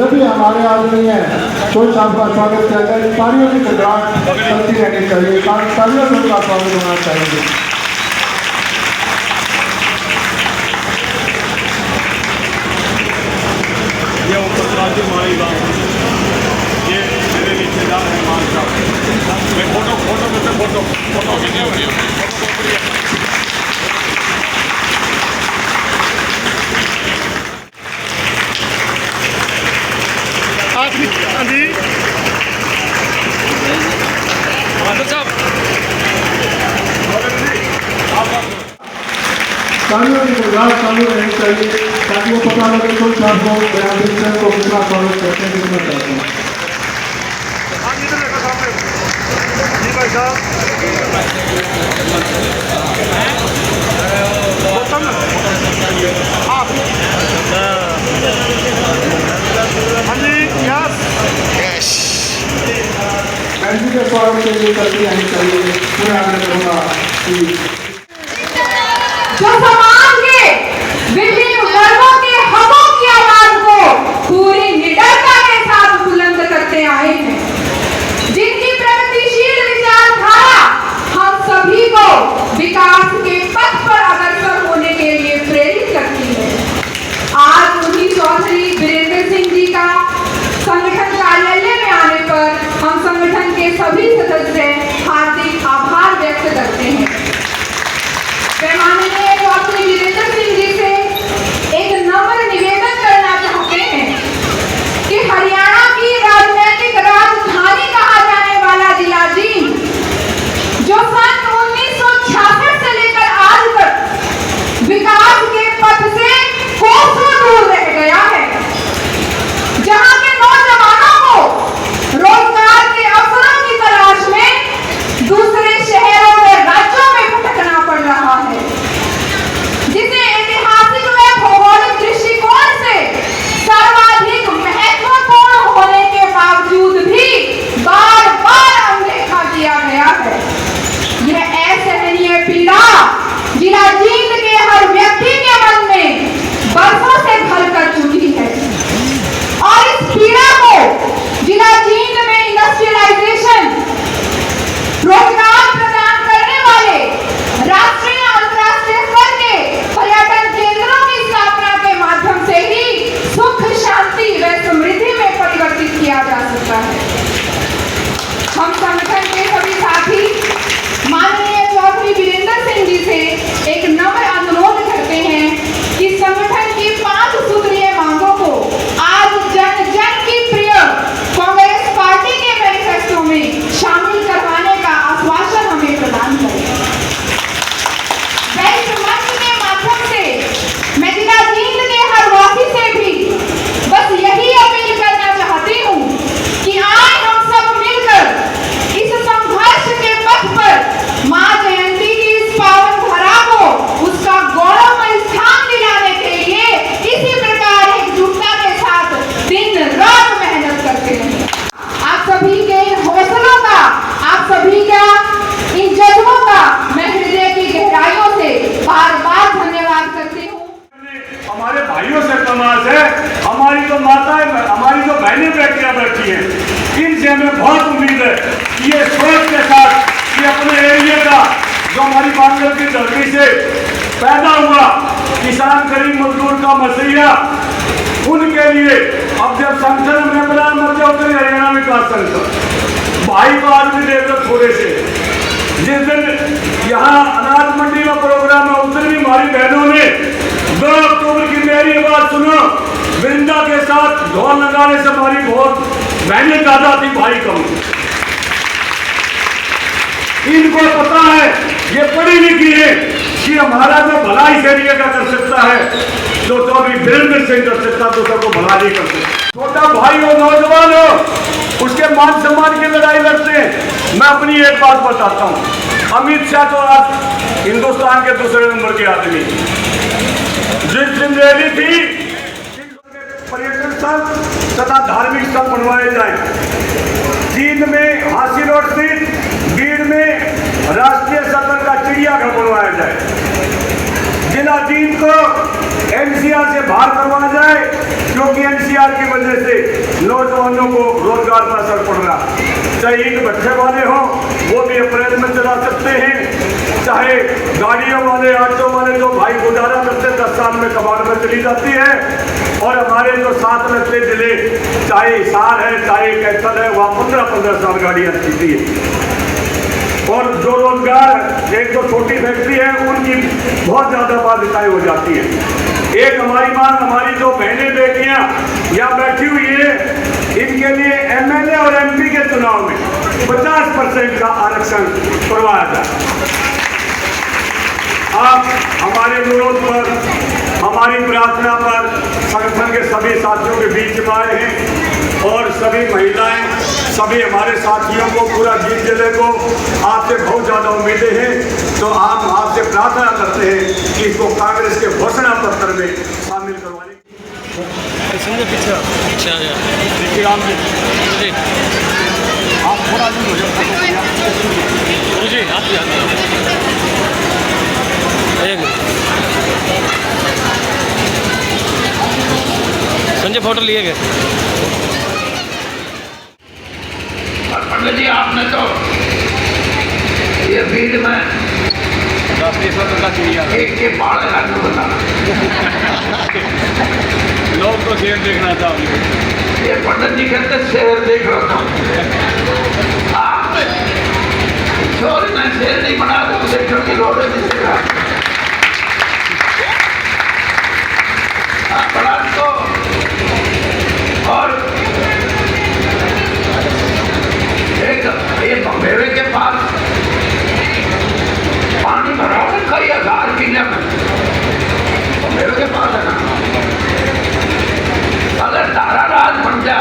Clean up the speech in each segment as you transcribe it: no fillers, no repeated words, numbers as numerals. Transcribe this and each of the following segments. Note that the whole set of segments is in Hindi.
भी हमारे आदरणीय शोज साहब का स्वागत किया जाए। तालियों की गड़गड़ाहट चलती रहनी चाहिए, तालियों से उनका स्वागत होना चाहिए। ये उत्तराखंड हमारी बात, ये मेरे रिश्तेदार हैं मान साहब। मैं फोटो में से फोटो खींचे हुए तालियों की गड़गड़ाहट चालू रहनी चाहिए ताकि वो पता लगे शोज साहब को को कितना स्वागत करते हैं, कितना चाहते हैं। एनजी के स्वागत के लिए करती आनी चाहिए। पूरे आगे करूँगा जो समाज के विभिन्न वर्गों के हकों की आवाज को पूरी निडरता के साथ बुलंद करते आए हैं, जिनकी प्रगतिशील विचारधारा हम सभी को विकास के पथ पर अग्रसर होने के लिए प्रेरित करती है। आज उन्हीं चौधरी वीरेंद्र सिंह जी का संगठन कार्यालय में आने पर हम संगठन के सभी सदस्य हार्दिक आभार व्यक्त करते हैं। माननीय चौधरी वीरेंद्र सिंह जी से एक नम्र निवेदन करना चाहते हैं कि हरियाणा की राजनीतिक राजधानी कहा जाने वाला जिला जींद, जो सन 1966 से लेकर आज तक विकास के पथ से कोसों दूर रह गया है, जहां के नौजवानों को रोजगार के अवसरों की तलाश में दूसरे शहरों और राज्यों में भटकना पड़ रहा है, जिसे ऐतिहासिक व भौगोलिक दृष्टिकोण से सर्वाधिक महत्वपूर्ण होने के बावजूद भी बार बार अनदेखा किया गया है। यह असहनीय पीड़ा जिला जींद के हर व्यक्ति के मन में बरसों से घर कर चुकी है और इस पीड़ा को जिला जींद में इंडस्ट्रियलाइजेशन, रोजगार प्रदान करने वाले राष्ट्रीय अंतर्राष्ट्रीय स्तर के पर्यटन केंद्रों की स्थापना के माध्यम से ही सुख, शांति व समृद्धि में परिवर्तित किया जा सकता है। हम संगठन के सभी साथी माननीय चौधरी वीरेंद्र सिंह जी से एक नम्र अनुरोध करते हैं कि संगठन की 5 सूत्रीय मांगों को आज जन जन की प्रिय कांग्रेस पार्टी के मैनिफेस्टो में शामिल करवाने का आश्वासन हमें प्रदान करें। इस मंच के माध्यम से मैं जिला जींद के हर वासी से भी बस यही अपील करना चाहती हूँ कि आए हम सब मिलकर इस संघर्ष के पथ पर मां जयंती की इस पावन धरा को उसका गौरवमय स्थान दिलाने के लिए इसी प्रकार एकजुटता के साथ दिन रात मेहनत करते रहें। आप सभी के इन हौसलों का, आप सभी का इन जज्बों का मैं हृदय की गहराइयों से बार बार धन्यवाद करती हूँ। हमारे भाइयों से तमाश है, हमारी जो माताएं, हमारी जो बहनें बेटियां बैठी हैं, इनसे हमें बहुत उम्मीद है कि ये सोच के साथ कि अपने एरिया का जो हमारी बांगल की धरती से पैदा हुआ किसान गरीब मजदूर का मसीहा, उनके लिए अब जब संसद में प्रधानमंत्री होते हरियाणा विकास संसद भाई को आज भी देख लो थोड़े से। जिस दिन यहाँ अनाज मंडी में प्रोग्राम है उस दिन भी हमारी बहनों ने 2 अक्टूबर की मेरी आवाज सुनो वृंदा के साथ ढोल लगाने से हमारी बहुत बहनें ज्यादा थी, भाई कम। इनको पता है, ये पढ़ी लिखी है कि हमारा जो भला इस एरिया का कर सकता है, जो भी वीरेंद्र सिंह कर सकता तो सबको भला नहीं कर सकता। छोटा भाई हो, नौजवान हो, उसके मान सम्मान की लड़ाई लड़ते हैं। मैं अपनी एक बात बताता हूँ, अमित शाह तो आज हिंदुस्तान के दूसरे नंबर के आदमी, जिस दिन रैली थी पर्यटन स्थल तथा धार्मिक स्थल बनवाए जाए, जींद में हांसी रोड स्थित, बीड़ में राष्ट्रीय स्तर का चिड़ियाघर बनवाया जाए, जिला जींद को एनसीआर से बाहर करवाया जाए, क्योंकि एनसीआर की वजह से नौजवानों को रोजगार पर असर पड़ रहा। चाहे ईंट भट्ठे वाले हों वो भी अप्रैल में चला सकते हैं, चाहे गाड़ियों वाले, ऑटो वाले जो भाई गुजारा करते 10 साल में कबाड़ में चली जाती है। और हमारे जो साथ लगते जिले, चाहे हिसार है चाहे कैथल है, वहाँ 15-15 साल गाड़ियाँ चलती है। और जो रोजगार एक तो छोटी फैक्ट्री है उनकी बहुत ज़्यादा बाध्यताएं हो जाती है। एक हमारी मांग, हमारी जो बहनें बेटियां यहाँ बैठी हुई है, इनके लिए एमएलए और एमपी के चुनाव में 50% का आरक्षण करवाया जाए। आप हमारे अनुरोध पर, हमारी प्रार्थना पर संगठन के सभी साथियों के बीच में आए हैं और सभी महिलाएं, सभी हमारे साथियों को, पूरा जीत जिले को आपसे बहुत ज़्यादा उम्मीदें हैं। तो हम आपसे प्रार्थना करते हैं कि इसको कांग्रेस के घोषणा पत्र में शामिल करवाने देखिए आप थोड़ा दूर हो संजय फोटो लिए गए। पंडित जी आपने तो ये भीड़ में एक के बाढ़ लागू बता लोग तो शेर देखना चाहोगे। ये पंडित जी कहते शेर देख रहा था, छोरी ने शेर नहीं बना तो देखने की लोड़ नहीं। बड़ा तो और एक मेरे के पास पानी भरा रखा है 1000 किले में, मेरे के पास है ना। अगर तारा राज बन जा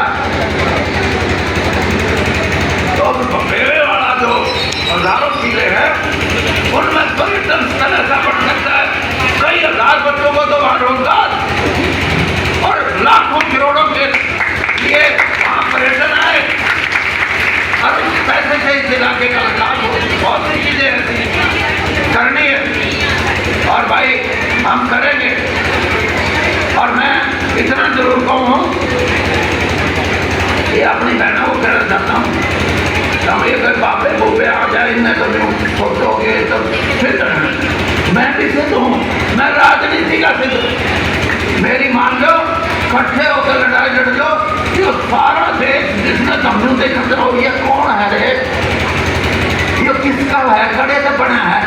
तो मेरे वाला जो 1000 किले है उनमें पर्यटन स्थल ऐसा बन सकता है, कई 1000 बच्चों को तो वहां रोजगार और लाखों करोड़ों के लिए वहां पर्यटन आए और इस पैसे से इस इलाके का लाभ हो। बहुत सी चीजें ऐसी करनी है और भाई हम करेंगे। और मैं इतना जरूर कहूँ कि अपनी बहनों को कहना चाहता हूँ, हम ये अगर बापे बूबे आ जाए इन्हें तो सोचोगे तो फिर मैं भी सिद्ध हूँ, मैं राजनीति का सिद्ध हूँ। मेरी मान लो, इकट्ठे होकर लड़ाई लड़ लो, ये सारा देश जिसने समझू देखते हो ये कौन है रे, ये किसका है, कड़े से बना है।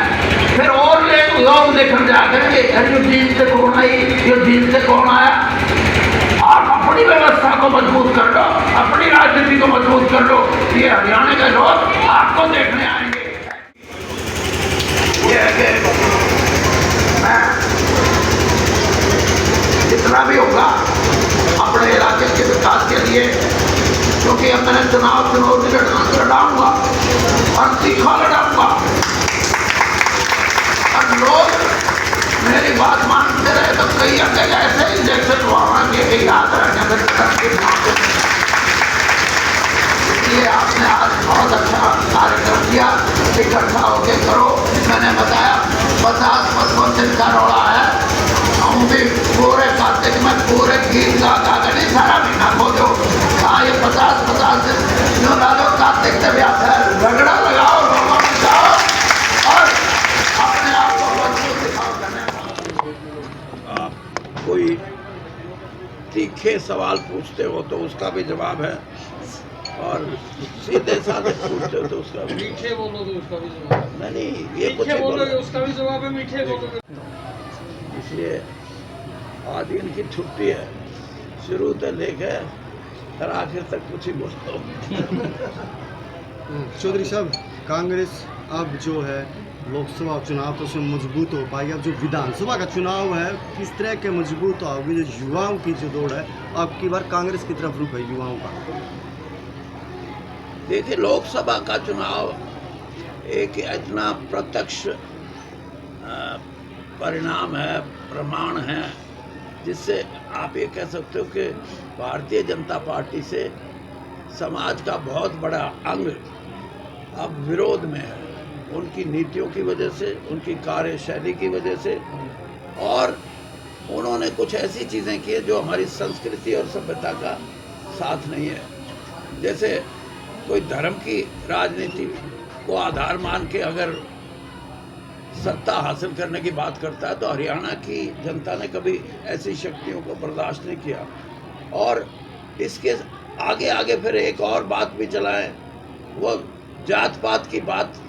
फिर और लोग देखने जाकर ये दिन से कौन आई, ये दिन से कौन आया। आप अपनी व्यवस्था को मजबूत कर लो, अपनी राजनीति को मजबूत कर लो, ये हरियाणा के लोग आपको देखने आएंगे। ये है कि मैं जितना भी होगा अपने इलाके के विकास के लिए, क्योंकि अब मैंने चुनौती लड़ाऊंगा और तीखा लड़ाऊंगा और लोग मेरी बात मानते रहे तो कई जगह ऐसे इंजेक्शन हुआएंगे कि याद रखने में इसलिए आपने आज बहुत अच्छा कार्यक्रम किया, इकट्ठा होके करो। मैंने बताया 50-55 का रोड़ा है, हम भी पूरे कार्तिक में पूरे गीत गा कर नहीं सारा महीना खोजो। हाँ ये 50 जो डालो कार्तिक से भी आता है, रगड़ा लगाओ, लोगों में जाओ और अपने आप को मजबूत दिखाओ। करने आप कोई तीखे सवाल पूछते हो तो उसका भी जवाब है और सीधे साधे पूछते हो तो उसका भी। मीठे बोलो तो उसका भी जवाब नहीं, ये कुछ मीठे बोलोगे उसका भी जवाब है, मीठे बोलोगे। इसलिए आज इनकी छुट्टी है, शुरू से लेके और आखिर तक कुछ ही बोलता हूँ। चौधरी साहब, कांग्रेस अब जो है लोकसभा चुनाव तो उसमें मजबूत हो पाएगी, अब जो विधानसभा का चुनाव है किस तरह के मजबूत होगी, जो युवाओं की जो दौड़ है अब की बार कांग्रेस की तरफ रुख है युवाओं का। देखिए, लोकसभा का चुनाव एक इतना प्रत्यक्ष परिणाम है, प्रमाण है, जिससे आप ये कह सकते हो कि भारतीय जनता पार्टी से समाज का बहुत बड़ा अंग अब विरोध में है, उनकी नीतियों की वजह से, उनकी कार्यशैली की वजह से और उन्होंने कुछ ऐसी चीज़ें की जो हमारी संस्कृति और सभ्यता का साथ नहीं है। जैसे कोई धर्म की राजनीति को आधार मान के अगर सत्ता हासिल करने की बात करता है, तो हरियाणा की जनता ने कभी ऐसी शक्तियों को बर्दाश्त नहीं किया। और इसके आगे आगे फिर एक और बात भी चलाएं, वो जात पात की बात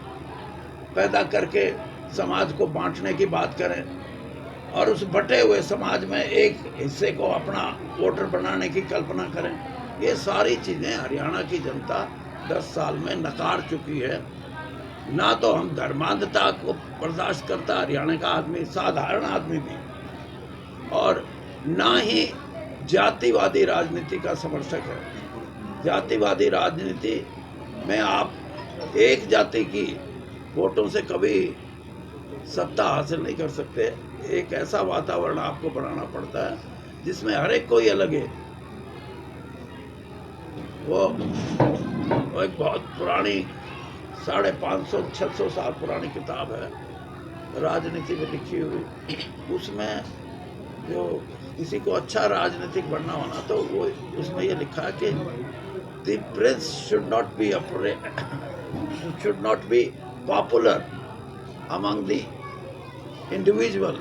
पैदा करके समाज को बांटने की बात करें और उस बटे हुए समाज में एक हिस्से को अपना वोटर बनाने की कल्पना करें। ये सारी चीज़ें हरियाणा की जनता 10 साल में नकार चुकी है। ना तो हम धर्मांधता को बर्दाश्त करता हरियाणा का आदमी, साधारण आदमी भी, और ना ही जातिवादी राजनीति का समर्थक है। जातिवादी राजनीति में आप एक जाति की वोटों से कभी सत्ता हासिल नहीं कर सकते। एक ऐसा वातावरण आपको बनाना पड़ता है जिसमें हर एक कोई अलग है। वो एक बहुत पुरानी 550-600 साल पुरानी किताब है, राजनीति में लिखी हुई। उसमें जो किसी को अच्छा राजनीतिक बनना होना, तो वो उसमें ये लिखा है कि the Prince should not be popular among the individual,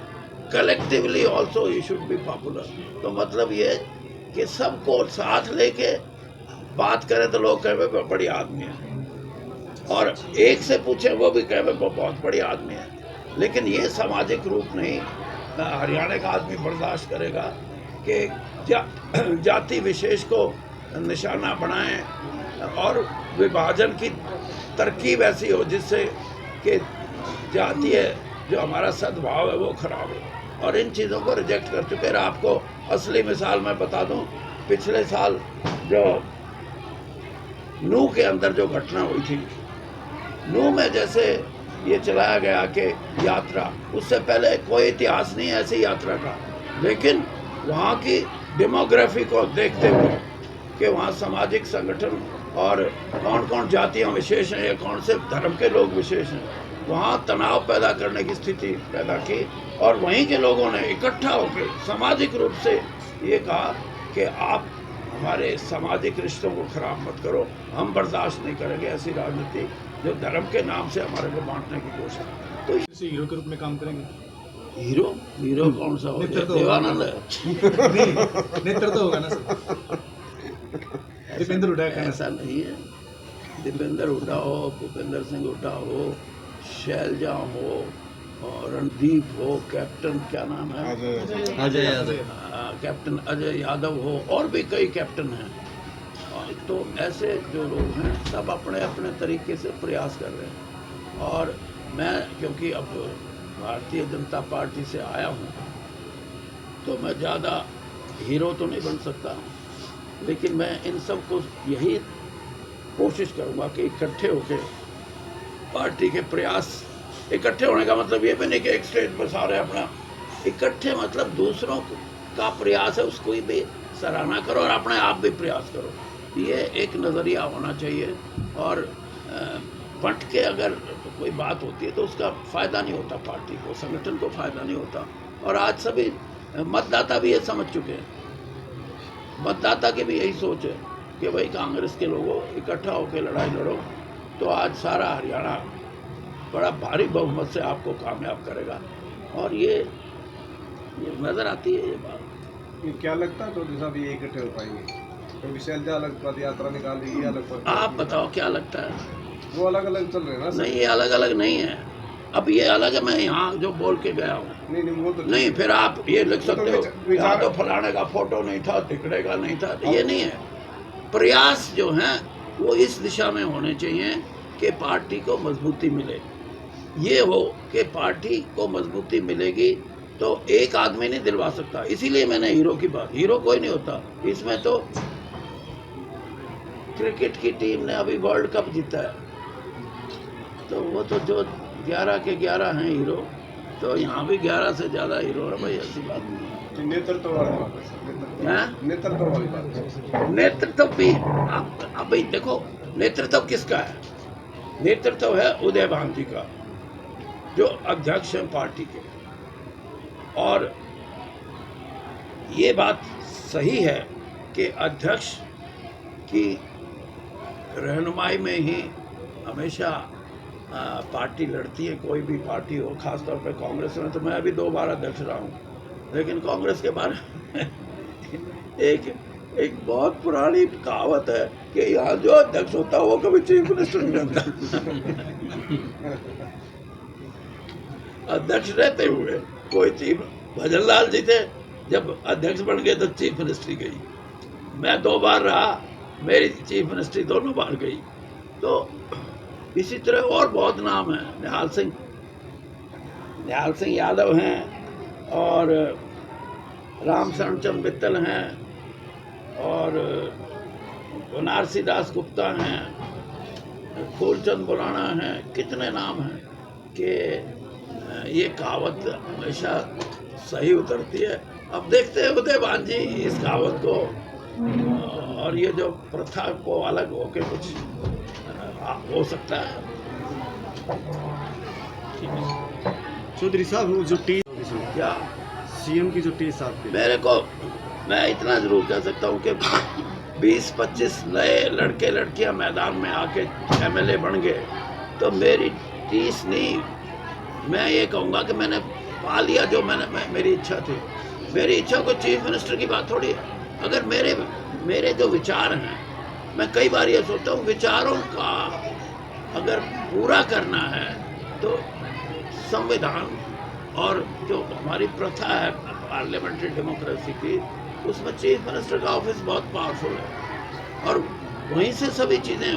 collectively also he should be popular. तो मतलब ये कि सबको साथ लेके बात करें तो लोग कहे वो बड़ी आदमी है, और एक से पूछे वो भी कहे वो बहुत बड़ी आदमी है। लेकिन ये सामाजिक रूप नहीं हरियाणा का आदमी बर्दाश्त करेगा कि जाति विशेष को निशाना बनाएं और विभाजन की तरकीब ऐसी हो जिससे कि जातीय जो हमारा सद्भाव है वो खराब हो। और इन चीज़ों को रिजेक्ट कर चुके हैं। आपको असली मिसाल मैं बता दूं, पिछले साल जो नू के अंदर जो घटना हुई थी, नू में जैसे ये चलाया गया कि यात्रा, उससे पहले कोई इतिहास नहीं है ऐसी यात्रा का, लेकिन वहाँ की डेमोग्राफी को देखते हुए कि वहाँ सामाजिक संगठन और कौन कौन जातियाँ विशेष हैं या कौन से धर्म के लोग विशेष हैं, वहाँ तनाव पैदा करने की स्थिति पैदा की। और वहीं के लोगों ने इकट्ठा होकर सामाजिक रूप से ये कहा कि आप हमारे सामाजिक रिश्तों को खराब मत करो, हम बर्दाश्त नहीं करेंगे ऐसी राजनीति जो धर्म के नाम से हमारे को बांटने की कोशिश। तो इसे हीरो के रूप में काम करेंगे। हीरो कौन सा हो? देवानंद है। नेतृत्व होगा ना सर। दीपेंद्र हुड्डा का ऐसा नहीं है। दीपेंद्र हुड्डा हो, भूपेंद्र सिंह हुड्डा हो, शैलजा हो, और रणदीप हो, कैप्टन क्या नाम है, अजय यादव, कैप्टन अजय यादव हो, और भी कई कैप्टन हैं। तो ऐसे जो लोग हैं सब अपने अपने तरीके से प्रयास कर रहे हैं। और मैं क्योंकि अब भारतीय जनता पार्टी से आया हूँ, तो मैं ज़्यादा हीरो तो नहीं बन सकता, लेकिन मैं इन सब को यही कोशिश करूँगा कि इकट्ठे होकर पार्टी के प्रयास, इकट्ठे होने का मतलब ये भी नहीं कि एक स्टेज पर सारे अपना, इकट्ठे मतलब दूसरों का प्रयास है उसको भी सराहना करो और अपने आप भी प्रयास करो। ये एक नज़रिया होना चाहिए। और बंट के अगर कोई बात होती है तो उसका फ़ायदा नहीं होता, पार्टी को, संगठन को फ़ायदा नहीं होता। और आज सभी मतदाता भी ये समझ चुके हैं, मतदाता की भी यही सोच है कि भाई कांग्रेस के लोगों इकट्ठा होकर लड़ाई लड़ो तो आज सारा हरियाणा बड़ा भारी बहुमत से आपको कामयाब करेगा। और ये नज़र आती है ये बात। ये क्या लगता है चौधरी साहब, ये इकट्ठे हो पाएंगे? क्योंकि शैलजा अलग पद यात्रा निकाल रही है, अलग आप बताओ क्या लगता है? वो अलग अलग चल रहे हैं ना? नहीं, ये अलग अलग नहीं है। अब ये अलग है, मैं यहाँ जो बोल के गया हूँ। नहीं वो तो नहीं, फिर आप ये लिख सकते हो यहाँ तो फलाने का फोटो नहीं था, टिकड़े का नहीं था, ये नहीं है। प्रयास जो हैं वो इस दिशा में होने चाहिए कि पार्टी को मजबूती मिले। ये हो कि पार्टी को मजबूती मिलेगी तो एक आदमी नहीं दिलवा सकता। इसीलिए मैंने हीरो की बात, हीरो कोई नहीं होता इसमें। तो क्रिकेट की टीम ने अभी वर्ल्ड कप जीता है, तो वो तो जो 11 के 11 हैं हीरो, तो यहाँ भी 11 से ज़्यादा हीरो है भाई, ऐसी बात नहीं। नेतृत्व वाली बात है, नेतृत्व वाली बात। नेतृत्व भी अभी देखो, नेतृत्व किसका है? नेतृत्व है उदय भान जी का, जो अध्यक्ष हैं पार्टी के। और ये बात सही है कि अध्यक्ष की रहनुमाई में ही हमेशा पार्टी लड़ती है, कोई भी पार्टी हो, खासतौर पे कांग्रेस में। तो मैं अभी 2 बार अध्यक्ष रहा हूँ, लेकिन कांग्रेस के बारे में एक बहुत पुरानी कहावत है कि यहाँ जो अध्यक्ष होता है वो कभी चीफ मिनिस्टर नहीं बनता। अध्यक्ष रहते हुए कोई चीफ, भजन लाल जी थे, जब अध्यक्ष बन गए तो चीफ मिनिस्ट्री गई। मैं 2 बार रहा, मेरी चीफ मिनिस्ट्री दोनों बार गई। तो इसी तरह और बहुत नाम हैं। निहाल सिंह यादव हैं, और रामशरण चंद मित्तल हैं, और बनारसी दास गुप्ता हैं, फूलचंद बुराना हैं। कितने नाम हैं कि ये कहावत हमेशा सही उतरती है। अब देखते हैं उदयभान जी इस कहावत को और ये जो प्रथा को अलग होके कुछ हो सकता है। चौधरी साहब वो जो टी क्या सीएम की जो टीस आपकी, मेरे को, मैं इतना जरूर कह सकता हूँ कि 20-25 नए लड़के लड़कियां मैदान में आके एमएलए बन गए तो मेरी टीस नहीं, मैं ये कहूँगा कि मैंने पा लिया जो मेरी इच्छा थी। मेरी इच्छा को चीफ मिनिस्टर की बात थोड़ी है। अगर मेरे जो विचार हैं, मैं कई बार ये सोचता हूँ विचारों का अगर पूरा करना है तो संविधान और जो हमारी प्रथा है पार्लियामेंट्री डेमोक्रेसी की, उसमें चीफ मिनिस्टर का ऑफिस बहुत पावरफुल है और वहीं से सभी चीज़ें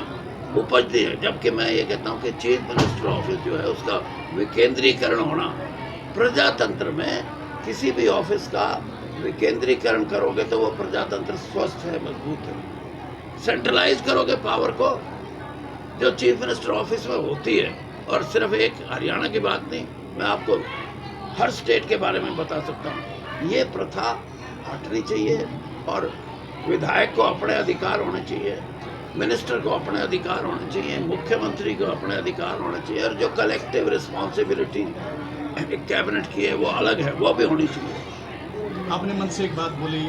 उपजती है। जबकि मैं ये कहता हूँ कि चीफ मिनिस्टर ऑफिस जो है उसका विकेंद्रीकरण होना, प्रजातंत्र में किसी भी ऑफिस का विकेंद्रीकरण करोगे तो वो प्रजातंत्र स्वस्थ है, मजबूत है। सेंट्रलाइज करोगे पावर को, जो चीफ मिनिस्टर ऑफिस में होती है, और सिर्फ एक हरियाणा की बात नहीं, मैं आपको हर स्टेट के बारे में बता सकता हूँ। ये प्रथा हटनी चाहिए और विधायक को अपने अधिकार होने चाहिए, मिनिस्टर को अपने अधिकार होने चाहिए, मुख्यमंत्री को अपने अधिकार होने चाहिए, और जो कलेक्टिव रिस्पॉन्सिबिलिटी कैबिनेट की है वो अलग है, वो भी होनी चाहिए। आपने मन से एक बात बोली